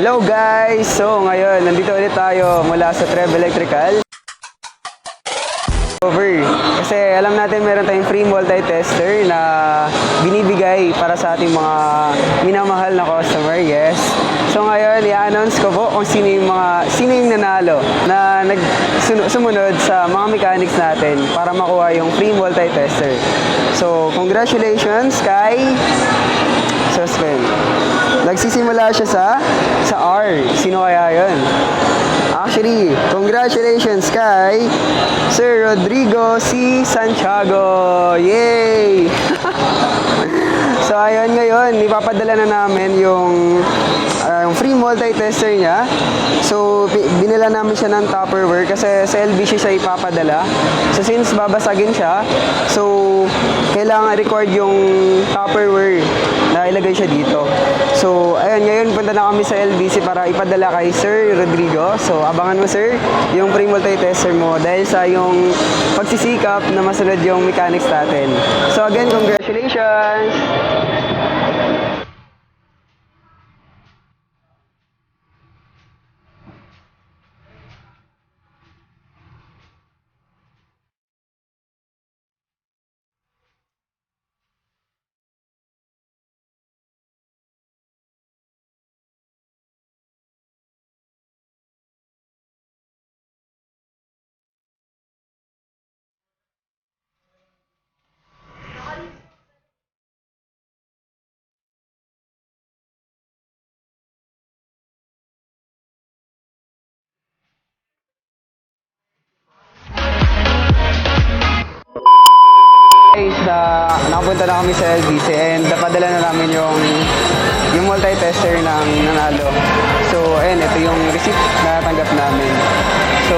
Hello guys! So ngayon, nandito ulit tayo mula sa trev.electrical. Kasi alam natin meron tayong free multi-tester na binibigay para sa ating mga minamahal na customer, yes. So ngayon, i-announce ko po kung sino yung nanalo na sumunod sa mga mechanics natin para makuha yung free multi-tester. So, congratulations kay Suspend. Nagsisimula siya sa R. Sino kaya yun? Actually, congratulations kay Sir Rodrigo C. Santiago. Yay! So ayun, ngayon ipapadala na namin yung free multi-tester niya. So binila namin siya ng Tupperware kasi sa LBC siya ipapadala. So since babasagin siya, so kailangan record yung Tupperware na ilagay siya dito. So ayun, ngayon punta na kami sa LBC para ipadala kay Sir Rodrigo. So abangan mo sir yung free multi-tester mo dahil sa yung pagsisikap na masunod yung mechanics natin. So again, congratulations! Nakapunta na kami sa LBC and napadala na namin yung multi-tester ng nanalo. So, ayun, ito yung receipt na natanggap namin. So,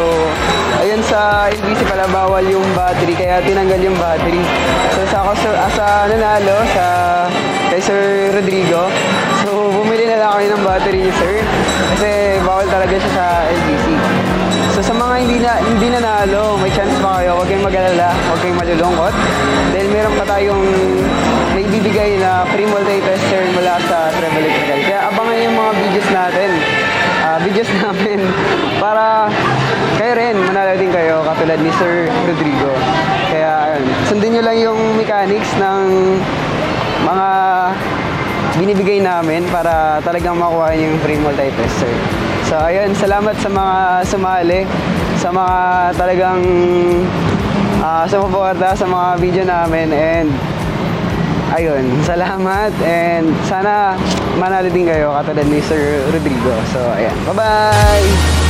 ayun sa LBC pala bawal yung battery kaya tinanggal yung battery. So, sa nanalo kay Sir Rodrigo, so bumili na lang kami ng battery ni Sir kasi bawal talaga siya sa LBC. So sa mga hindi nanalo, may chance pa kayo, huwag kayong mag-alala, huwag kayong malulungkot. Dahil meron pa tayong may bibigay na free multi-tester mula sa trev.electrical. Kaya abangan yung mga videos namin para kayo rin, manalo din kayo katulad ni Sir Rodrigo. Kaya ayun, sundin nyo lang yung mechanics ng mga binibigay namin para talagang makuha yung free multi-tester. So ayun, salamat sa mga sumali, sa mga talagang sumuporta sa mga video namin, and ayun, salamat and sana manalo din kayo katulad ni Sir Rodrigo. So ayan, bye-bye!